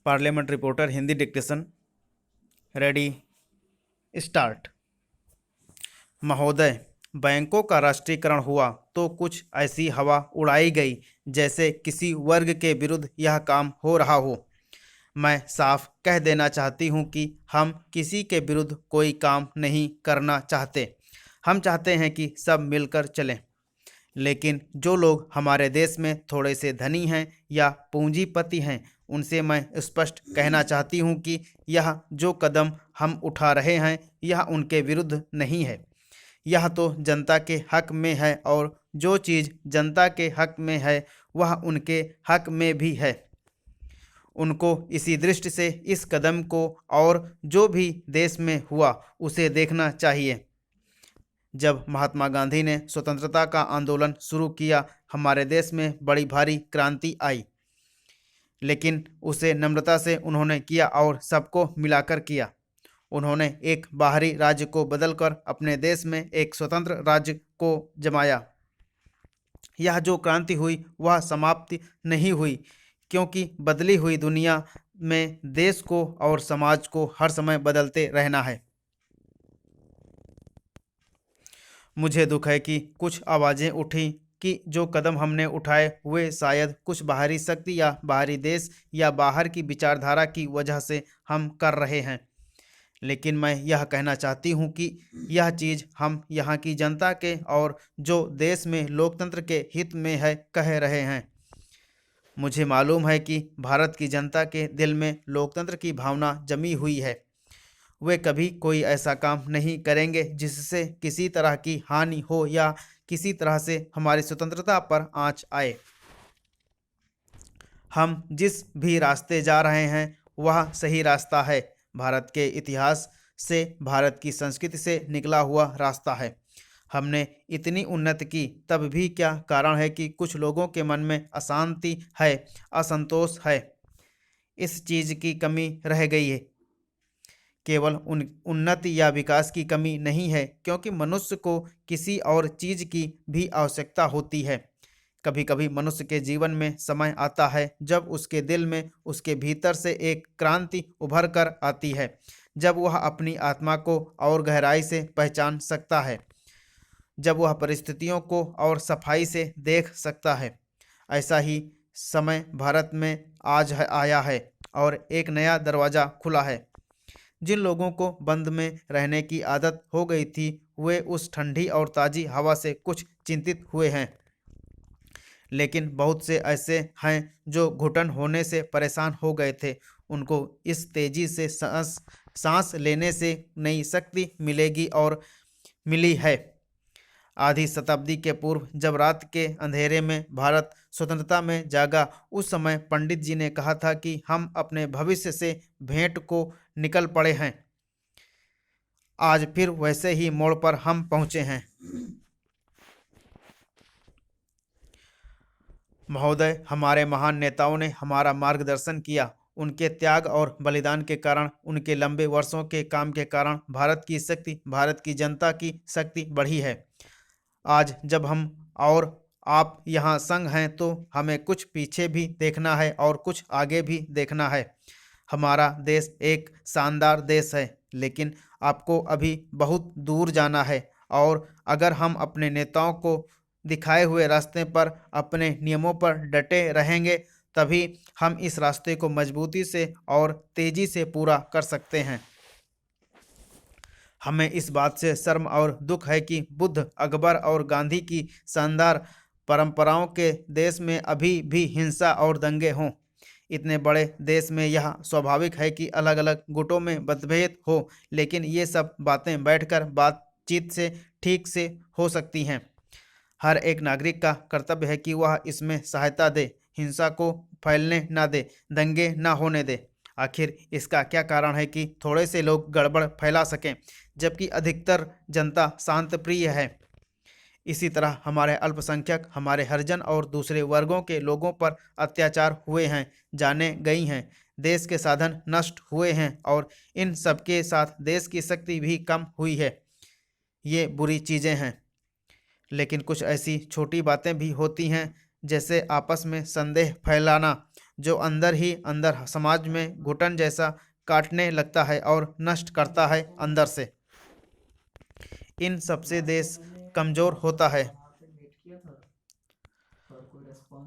Parliament reporter Hindi dictation ready start. महोदय, बैंकों का राष्ट्रीयकरण हुआ तो कुछ ऐसी हवा उड़ाई गई जैसे किसी वर्ग के विरुद्ध यह काम हो रहा हो। मैं साफ कह देना चाहती हूँ कि हम किसी के विरुद्ध कोई काम नहीं करना चाहते। हम चाहते हैं कि सब मिलकर चलें। लेकिन जो लोग हमारे देश में थोड़े से धनी हैं या पूंजीपति हैं, उनसे मैं स्पष्ट कहना चाहती हूँ कि यह जो कदम हम उठा रहे हैं यह उनके विरुद्ध नहीं है। यह तो जनता के हक में है और जो चीज़ जनता के हक में है वह उनके हक में भी है। उनको इसी दृष्टि से इस कदम को और जो भी देश में हुआ उसे देखना चाहिए। जब महात्मा गांधी ने स्वतंत्रता का आंदोलन शुरू किया, हमारे देश में बड़ी भारी क्रांति आई, लेकिन उसे नम्रता से उन्होंने किया और सबको मिलाकर किया। उन्होंने एक बाहरी राज्य को बदलकर अपने देश में एक स्वतंत्र राज्य को जमाया। यह जो क्रांति हुई वह समाप्ति नहीं हुई, क्योंकि बदली हुई दुनिया में देश को और समाज को हर समय बदलते रहना है। मुझे दुख है कि कुछ आवाज़ें उठी कि जो कदम हमने उठाए हुए शायद कुछ बाहरी शक्ति या बाहरी देश या बाहर की विचारधारा की वजह से हम कर रहे हैं। लेकिन मैं यह कहना चाहती हूँ कि यह चीज़ हम यहाँ की जनता के और जो देश में लोकतंत्र के हित में है कह रहे हैं। मुझे मालूम है कि भारत की जनता के दिल में लोकतंत्र की भावना जमी हुई है। वे कभी कोई ऐसा काम नहीं करेंगे जिससे किसी तरह की हानि हो या किसी तरह से हमारी स्वतंत्रता पर आंच आए। हम जिस भी रास्ते जा रहे हैं वह सही रास्ता है। भारत के इतिहास से, भारत की संस्कृति से निकला हुआ रास्ता है। हमने इतनी उन्नति की, तब भी क्या कारण है कि कुछ लोगों के मन में अशांति है, असंतोष है। इस चीज़ की कमी रह गई है। केवल उन्नति या विकास की कमी नहीं है, क्योंकि मनुष्य को किसी और चीज़ की भी आवश्यकता होती है। कभी कभी मनुष्य के जीवन में समय आता है जब उसके दिल में, उसके भीतर से एक क्रांति उभर कर आती है, जब वह अपनी आत्मा को और गहराई से पहचान सकता है, जब वह परिस्थितियों को और सफाई से देख सकता है। ऐसा ही समय भारत में आज आया है और एक नया दरवाज़ा खुला है। जिन लोगों को बंद में रहने की आदत हो गई थी वे उस ठंडी और ताज़ी हवा से कुछ चिंतित हुए हैं। लेकिन बहुत से ऐसे हैं जो घुटन होने से परेशान हो गए थे। उनको इस तेज़ी से सांस लेने से नई शक्ति मिलेगी और मिली है। आधी शताब्दी के पूर्व जब रात के अंधेरे में भारत स्वतंत्रता में जागा, उस समय पंडित जी ने कहा था कि हम अपने भविष्य से भेंट को निकल पड़े हैं। आज फिर वैसे ही मोड़ पर हम पहुंचे हैं। महोदय, हमारे महान नेताओं ने हमारा मार्गदर्शन किया। उनके त्याग और बलिदान के कारण, उनके लंबे वर्षों के काम के कारण भारत की शक्ति, भारत की जनता की शक्ति बढ़ी है। आज जब हम और आप यहाँ संग हैं तो हमें कुछ पीछे भी देखना है और कुछ आगे भी देखना है। हमारा देश एक शानदार देश है, लेकिन आपको अभी बहुत दूर जाना है। और अगर हम अपने नेताओं को दिखाए हुए रास्ते पर, अपने नियमों पर डटे रहेंगे, तभी हम इस रास्ते को मजबूती से और तेज़ी से पूरा कर सकते हैं। हमें इस बात से शर्म और दुख है कि बुद्ध, अकबर और गांधी की शानदार परंपराओं के देश में अभी भी हिंसा और दंगे हों। इतने बड़े देश में यह स्वाभाविक है कि अलग अलग गुटों में मतभेद हो, लेकिन ये सब बातें बैठकर बातचीत से ठीक से हो सकती हैं। हर एक नागरिक का कर्तव्य है कि वह इसमें सहायता दे, हिंसा को फैलने ना दे, दंगे ना होने दे। आखिर इसका क्या कारण है कि थोड़े से लोग गड़बड़ फैला सकें, जबकि अधिकतर जनता शांत प्रिय है। इसी तरह हमारे अल्पसंख्यक, हमारे हरिजन और दूसरे वर्गों के लोगों पर अत्याचार हुए हैं, जाने गई हैं, देश के साधन नष्ट हुए हैं और इन सबके साथ देश की शक्ति भी कम हुई है। ये बुरी चीज़ें हैं। लेकिन कुछ ऐसी छोटी बातें भी होती हैं, जैसे आपस में संदेह फैलाना, जो अंदर ही अंदर समाज में घुटन जैसा काटने लगता है और नष्ट करता है अंदर से। इन सबसे देश कमजोर होता है।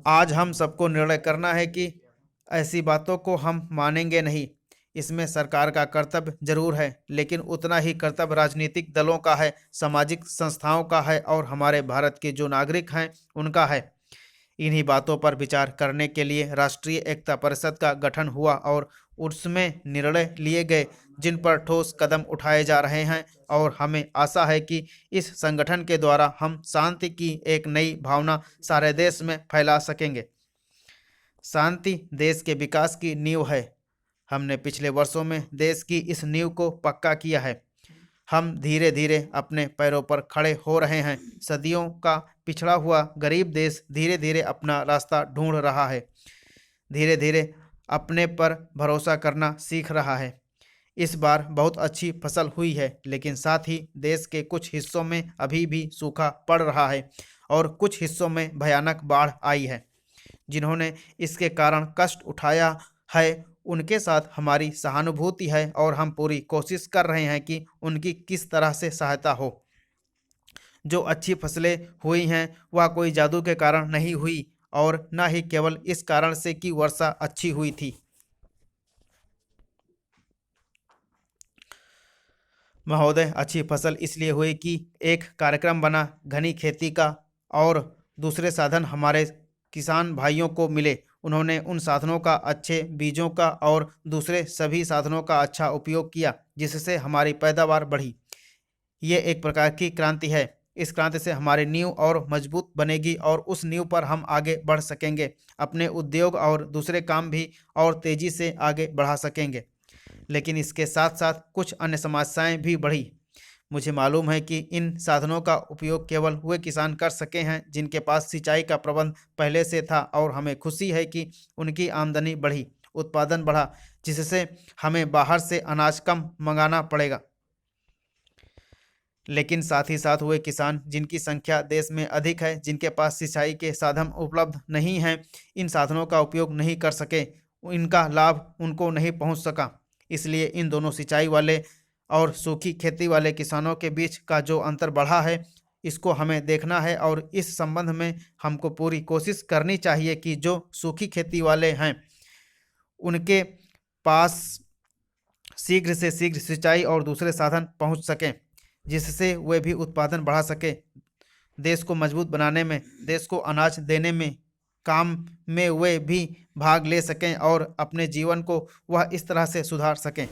आज हम सबको निर्णय करना है कि ऐसी बातों को हम मानेंगे नहीं। इसमें सरकार का कर्तव्य जरूर है, लेकिन उतना ही कर्तव्य राजनीतिक दलों का है, सामाजिक संस्थाओं का है और हमारे भारत के जो नागरिक हैं उनका है। इन्हीं बातों पर विचार करने के लिए राष्ट्रीय एकता परिषद का गठन हुआ और उसमें निर्णय लिए गए जिन पर ठोस कदम उठाए जा रहे हैं, और हमें आशा है कि इस संगठन के द्वारा हम शांति की एक नई भावना सारे देश में फैला सकेंगे। शांति देश के विकास की नींव है। हमने पिछले वर्षों में देश की इस नींव को पक्का किया है। हम धीरे धीरे अपने पैरों पर खड़े हो रहे हैं। सदियों का पिछड़ा हुआ गरीब देश धीरे धीरे अपना रास्ता ढूंढ रहा है, धीरे धीरे अपने पर भरोसा करना सीख रहा है। इस बार बहुत अच्छी फसल हुई है, लेकिन साथ ही देश के कुछ हिस्सों में अभी भी सूखा पड़ रहा है और कुछ हिस्सों में भयानक बाढ़ आई है। जिन्होंने इसके कारण कष्ट उठाया है उनके साथ हमारी सहानुभूति है और हम पूरी कोशिश कर रहे हैं कि उनकी किस तरह से सहायता हो। जो अच्छी फसलें हुई हैं वह कोई जादू के कारण नहीं हुई और न ही केवल इस कारण से कि वर्षा अच्छी हुई थी। महोदय, अच्छी फसल इसलिए हुई कि एक कार्यक्रम बना घनी खेती का और दूसरे साधन हमारे किसान भाइयों को मिले। उन्होंने उन साधनों का, अच्छे बीजों का और दूसरे सभी साधनों का अच्छा उपयोग किया, जिससे हमारी पैदावार बढ़ी। ये एक प्रकार की क्रांति है। इस क्रांति से हमारी नींव और मजबूत बनेगी और उस नींव पर हम आगे बढ़ सकेंगे, अपने उद्योग और दूसरे काम भी और तेजी से आगे बढ़ा सकेंगे। लेकिन इसके साथ साथ कुछ अन्य समस्याएं भी बढ़ी। मुझे मालूम है कि इन साधनों का उपयोग केवल वे किसान कर सके हैं जिनके पास सिंचाई का प्रबंध पहले से था, और हमें खुशी है कि उनकी आमदनी बढ़ी, उत्पादन बढ़ा, जिससे हमें बाहर से अनाज कम मंगाना पड़ेगा। लेकिन साथ ही साथ वे किसान जिनकी संख्या देश में अधिक है, जिनके पास सिंचाई के साधन उपलब्ध नहीं हैं, इन साधनों का उपयोग नहीं कर सके, इनका लाभ उनको नहीं पहुंच सका। इसलिए इन दोनों सिंचाई वाले और सूखी खेती वाले किसानों के बीच का जो अंतर बढ़ा है, इसको हमें देखना है और इस संबंध में हमको पूरी कोशिश करनी चाहिए कि जो सूखी खेती वाले हैं उनके पास शीघ्र से शीघ्र सिंचाई और दूसरे साधन पहुंच सकें, जिससे वे भी उत्पादन बढ़ा सके, देश को मजबूत बनाने में, देश को अनाज देने में, काम में वे भी भाग ले सकें और अपने जीवन को वह इस तरह से सुधार सकें।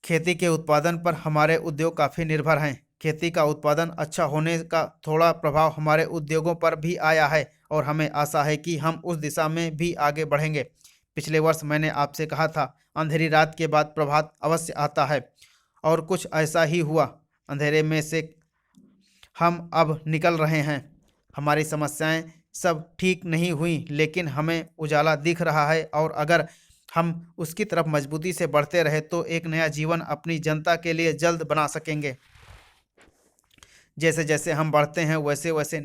खेती के उत्पादन पर हमारे उद्योग काफ़ी निर्भर हैं। खेती का उत्पादन अच्छा होने का थोड़ा प्रभाव हमारे उद्योगों पर भी आया है और हमें आशा है कि हम उस दिशा में भी आगे बढ़ेंगे। पिछले वर्ष मैंने आपसे कहा था, अंधेरी रात के बाद प्रभात अवश्य आता है, और कुछ ऐसा ही हुआ। अंधेरे में से हम अब निकल रहे हैं। हमारी समस्याएं सब ठीक नहीं हुई, लेकिन हमें उजाला दिख रहा है, और अगर हम उसकी तरफ मजबूती से बढ़ते रहे तो एक नया जीवन अपनी जनता के लिए जल्द बना सकेंगे। जैसे जैसे हम बढ़ते हैं वैसे वैसे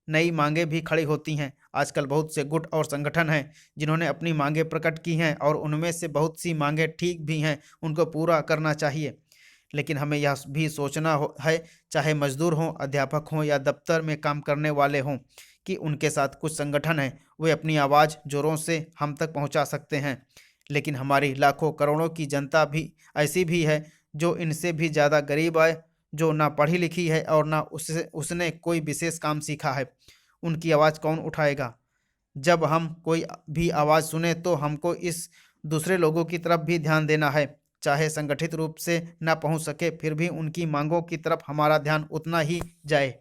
नई मांगें भी खड़ी होती हैं। आजकल बहुत से गुट और संगठन हैं जिन्होंने अपनी मांगें प्रकट की हैं, और उनमें से बहुत सी मांगें ठीक भी हैं, उनको पूरा करना चाहिए। लेकिन हमें यह भी सोचना है, चाहे मजदूर हों, अध्यापक हों या दफ्तर में काम करने वाले हों, कि उनके साथ कुछ संगठन हैं, वे अपनी आवाज़ जोरों से हम तक पहुंचा सकते हैं। लेकिन हमारी लाखों करोड़ों की जनता भी ऐसी भी है जो इनसे भी ज़्यादा गरीब है, जो ना पढ़ी लिखी है और ना उसने कोई विशेष काम सीखा है। उनकी आवाज़ कौन उठाएगा? जब हम कोई भी आवाज़ सुने तो हमको इस दूसरे लोगों की तरफ भी ध्यान देना है। चाहे संगठित रूप से ना पहुंच सके, फिर भी उनकी मांगों की तरफ हमारा ध्यान उतना ही जाए।